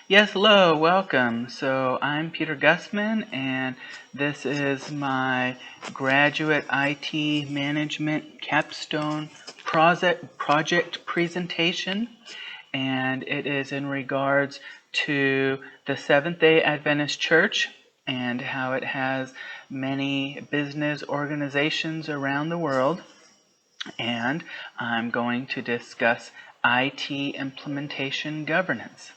Yes, hello, welcome. So I'm Peter Gussman, and this is my graduate IT Management Capstone project presentation, and it is in regards to the Seventh-day Adventist Church and how it has many business organizations around the world. And I'm going to discuss IT implementation governance.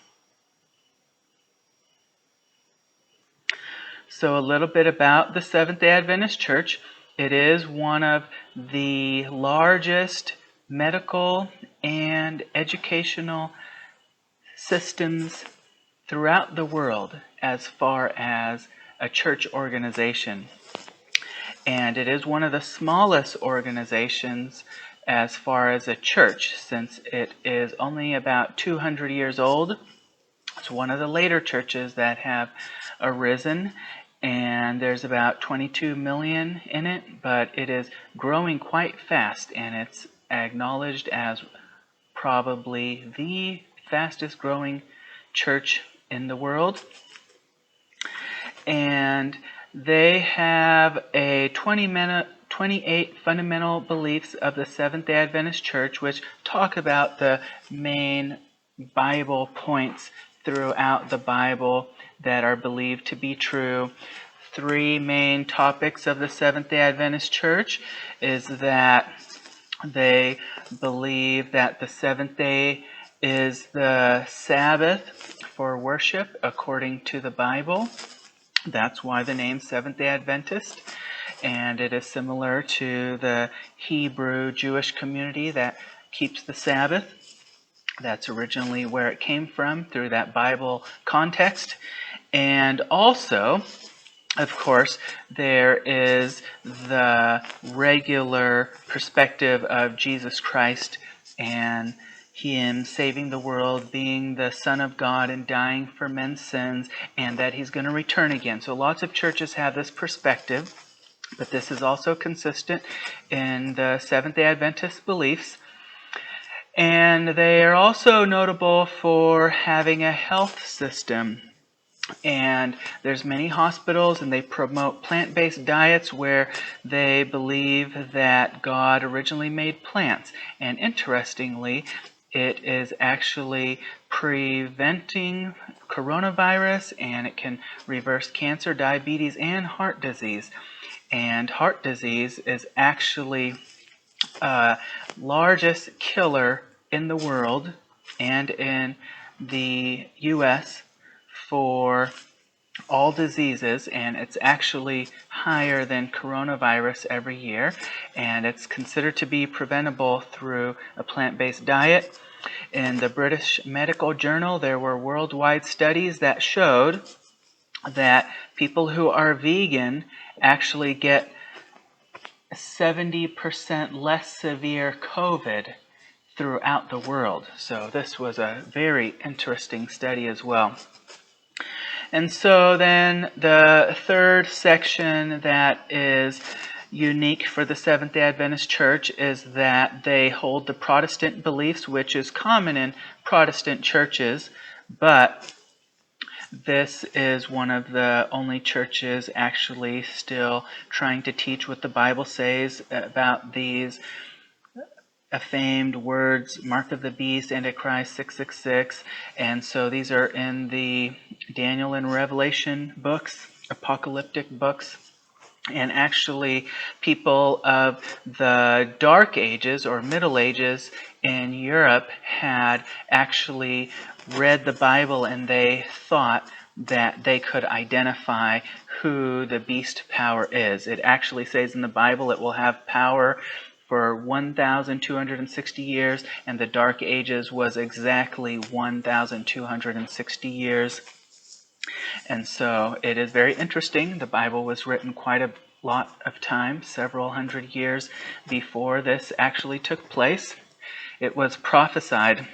So a little bit about the Seventh-day Adventist Church. It is one of the largest medical and educational systems throughout the world as far as a church organization. And it is one of the smallest organizations as far as a church, since it is only about 200 years old. It's one of the later churches that have arisen, and there's about 22 million in it, but it is growing quite fast, and it's acknowledged as probably the fastest growing church in the world. And they have a 28 fundamental beliefs of the Seventh-day Adventist Church, which talk about the main Bible points throughout the Bible that are believed to be true. Three main topics of the Seventh-day Adventist Church is that they believe that the seventh day is the Sabbath for worship according to the Bible. That's why the name Seventh-day Adventist. And it is similar to the Hebrew Jewish community that keeps the Sabbath. That's originally where it came from through that Bible context. And also, of course, there is the regular perspective of Jesus Christ and Him saving the world, being the Son of God and dying for men's sins, and that He's going to return again. So lots of churches have this perspective, but this is also consistent in the Seventh-day Adventist beliefs. And they are also notable for having a health system. And there's many hospitals, and they promote plant-based diets where they believe that God originally made plants. And interestingly, it is actually preventing coronavirus, and it can reverse cancer, diabetes, and heart disease. And heart disease is actually largest killer in the world and in the U.S. for all diseases, and it's actually higher than coronavirus every year, and it's considered to be preventable through a plant-based diet. In the British Medical Journal, there were worldwide studies that showed that people who are vegan actually get 70% less severe COVID throughout the world. So this was a very interesting study as well. And so then the third section that is unique for the Seventh-day Adventist Church is that they hold the Protestant beliefs, which is common in Protestant churches, but this is one of the only churches actually still trying to teach what the Bible says about these famed words, Mark of the Beast, Antichrist, 666. And so these are in the Daniel and Revelation books, apocalyptic books. And actually, people of the Dark Ages or Middle Ages in Europe had actually read the Bible, and they thought that they could identify who the beast power is. It actually says in the Bible it will have power for 1,260 years, and the Dark Ages was exactly 1,260 years. And so it is very interesting. The Bible was written quite a lot of time, several hundred years before this actually took place. It was prophesied.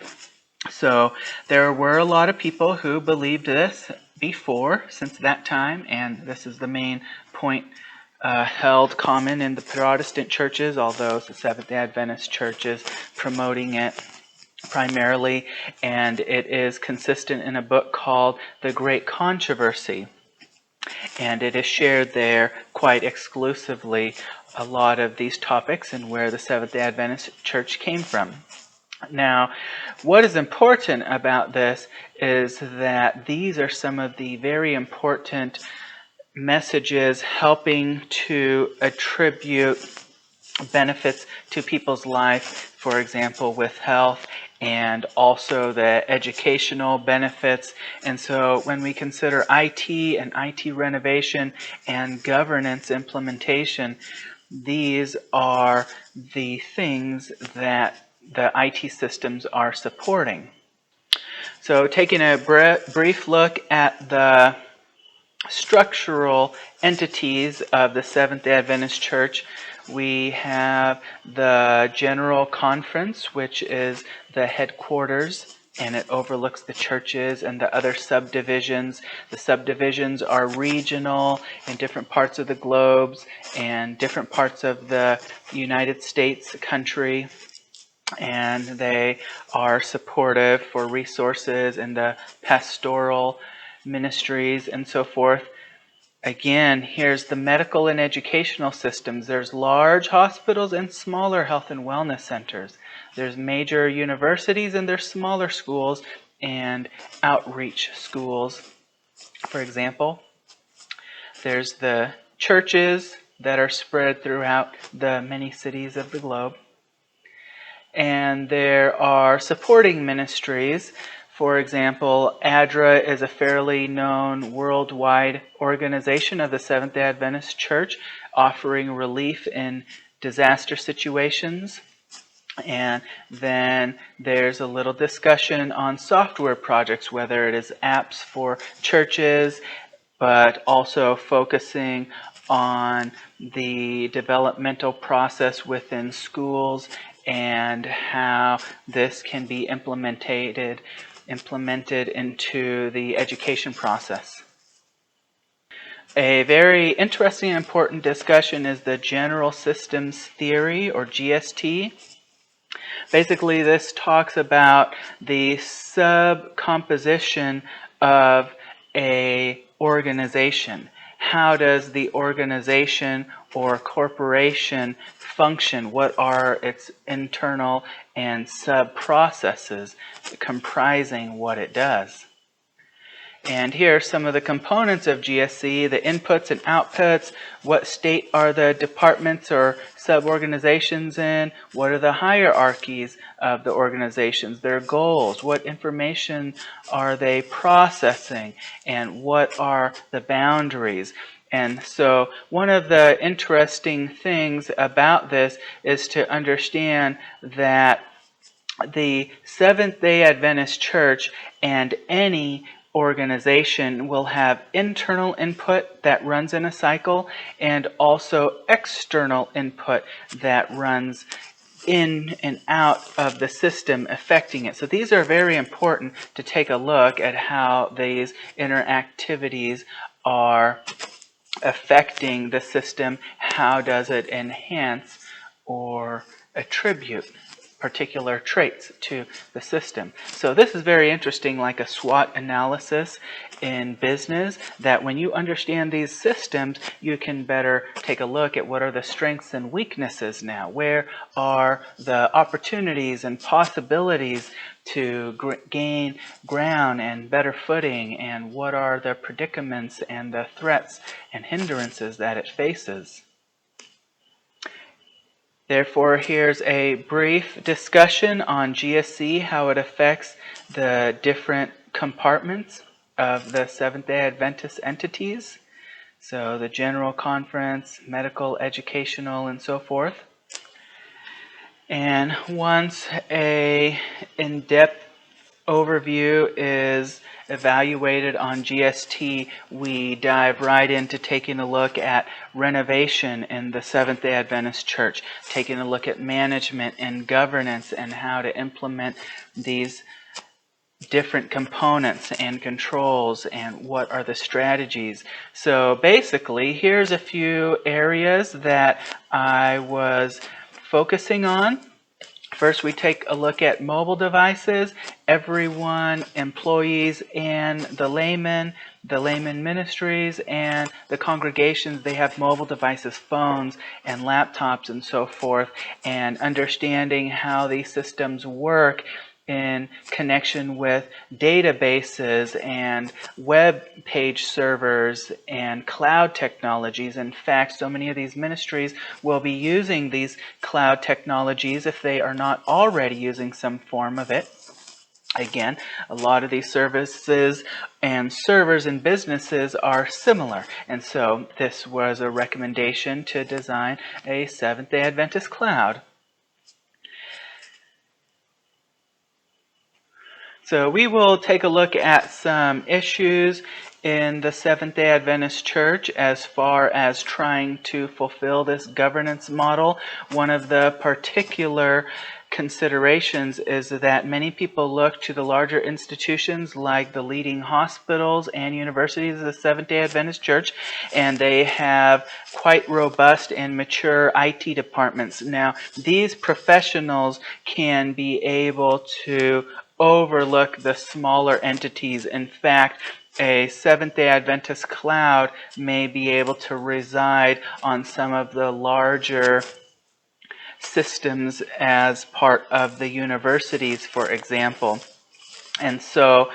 So there were a lot of people who believed this before, since that time, and this is the main point held common in the Protestant churches, although the Seventh-day Adventist churches promoting it primarily, and it is consistent in a book called The Great Controversy. And it is shared there quite exclusively a lot of these topics and where the Seventh-day Adventist Church came from. Now, what is important about this is that these are some of the very important messages helping to attribute benefits to people's life, for example, with health, and also the educational benefits. And so when we consider IT and IT renovation and governance implementation, these are the things that the IT systems are supporting. So taking a brief look at the structural entities of the Seventh-day Adventist Church, we have the General Conference, which is the headquarters, and it overlooks the churches and the other subdivisions. The subdivisions are regional in different parts of the globe and different parts of the United States country, and they are supportive for resources in the pastoral ministries and so forth. Again, here's the medical and educational systems. There's large hospitals and smaller health and wellness centers. There's major universities and there's smaller schools and outreach schools. For example, there's the churches that are spread throughout the many cities of the globe. And there are supporting ministries. For example, ADRA is a fairly known worldwide organization of the Seventh-day Adventist Church, offering relief in disaster situations. And then there's a little discussion on software projects, whether it is apps for churches, but also focusing on the developmental process within schools and how this can be implemented into the education process. A very interesting and important discussion is the General Systems Theory, or GST. Basically, this talks about the subcomposition of a organization. How does the organization or corporation function? What are its internal and sub-processes comprising what it does? And here are some of the components of GSC, the inputs and outputs. What state are the departments or sub-organizations in? What are the hierarchies of the organizations, their goals? What information are they processing? And what are the boundaries? And so one of the interesting things about this is to understand that the Seventh-day Adventist Church and any organization will have internal input that runs in a cycle and also external input that runs in and out of the system affecting it. So these are very important to take a look at how these interactivities are affecting the system. How does it enhance or attribute particular traits to the system? So this is very interesting, like a SWOT analysis in business, that when you understand these systems, you can better take a look at what are the strengths and weaknesses now. Where are the opportunities and possibilities to gain ground and better footing, and what are the predicaments and the threats and hindrances that it faces? Therefore, here's a brief discussion on GSC, how it affects the different compartments of the Seventh-day Adventist entities. So the General Conference, medical, educational, and so forth. And once a in-depth overview is evaluated on GST, we dive right into taking a look at renovation in the Seventh-day Adventist Church, taking a look at management and governance and how to implement these different components and controls and what are the strategies. So basically, here's a few areas that I was focusing on. First, we take a look at mobile devices. Everyone, employees and the laymen ministries, and the congregations, they have mobile devices, phones and laptops and so forth, and understanding how these systems work in connection with databases and web page servers and cloud technologies. In fact, so many of these ministries will be using these cloud technologies if they are not already using some form of it. Again, a lot of these services and servers in businesses are similar, and so this was a recommendation to design a Seventh-day Adventist cloud. So we will take a look at some issues in the Seventh-day Adventist Church as far as trying to fulfill this governance model. One of the particular considerations is that many people look to the larger institutions like the leading hospitals and universities of the Seventh-day Adventist Church, and they have quite robust and mature IT departments. Now, these professionals can be able to overlook the smaller entities. In fact, a Seventh-day Adventist cloud may be able to reside on some of the larger systems as part of the universities, for example. And so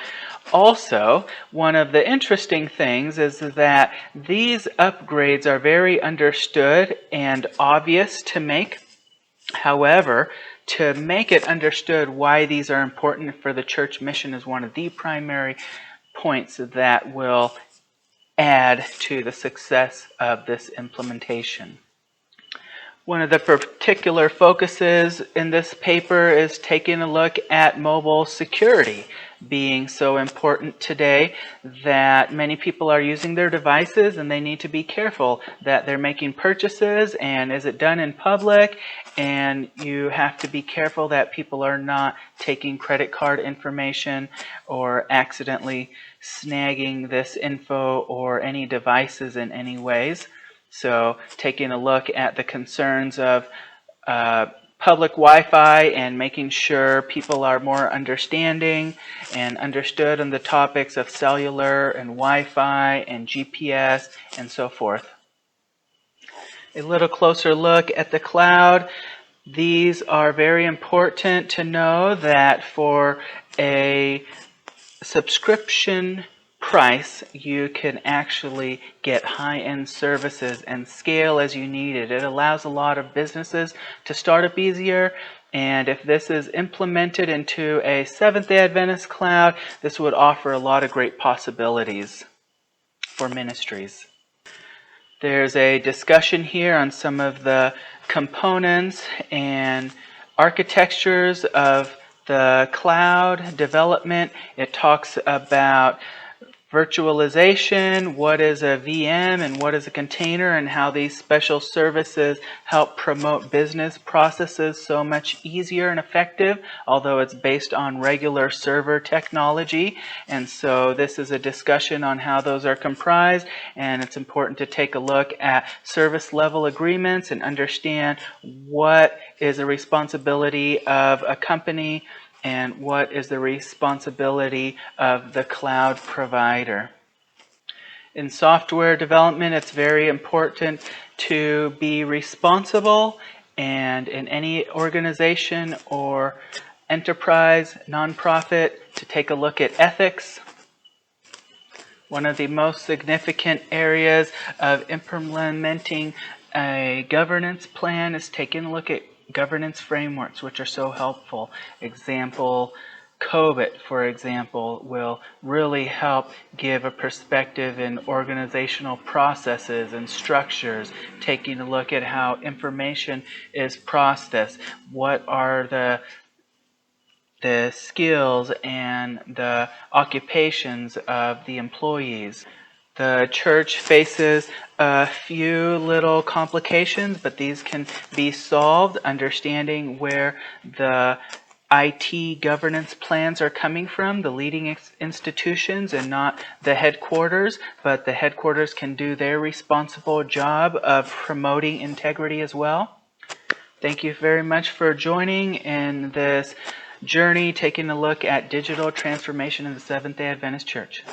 also, one of the interesting things is that these upgrades are very understood and obvious to make. However, to make it understood why these are important for the church mission is one of the primary points that will add to the success of this implementation. One of the particular focuses in this paper is taking a look at mobile security, being so important today that many people are using their devices and they need to be careful that they're making purchases, and is it done in public, and you have to be careful that people are not taking credit card information or accidentally snagging this info or any devices in any ways. So taking a look at the concerns of public Wi-Fi and making sure people are more understanding and understood on the topics of cellular and Wi-Fi and GPS and so forth. A little closer look at the cloud. These are very important to know that for a subscription price, you can actually get high-end services and scale as you need it. It allows a lot of businesses to start up easier, and if this is implemented into a Seventh-day Adventist cloud, this would offer a lot of great possibilities for ministries. There's a discussion here on some of the components and architectures of the cloud development. It talks about virtualization, what is a VM and what is a container, and how these special services help promote business processes so much easier and effective, although it's based on regular server technology. And so this is a discussion on how those are comprised, and it's important to take a look at service level agreements and understand what is a responsibility of a company and what is the responsibility of the cloud provider. In software development, it's very important to be responsible, and in any organization or enterprise, nonprofit, to take a look at ethics. One of the most significant areas of implementing a governance plan is taking a look at governance frameworks, which are so helpful. Example, COVID, for example, will really help give a perspective in organizational processes and structures, taking a look at how information is processed, what are the skills and the occupations of the employees. The church faces a few little complications, but these can be solved, understanding where the IT governance plans are coming from, the leading institutions and not the headquarters, but the headquarters can do their responsible job of promoting integrity as well. Thank you very much for joining in this journey, taking a look at digital transformation in the Seventh-day Adventist Church.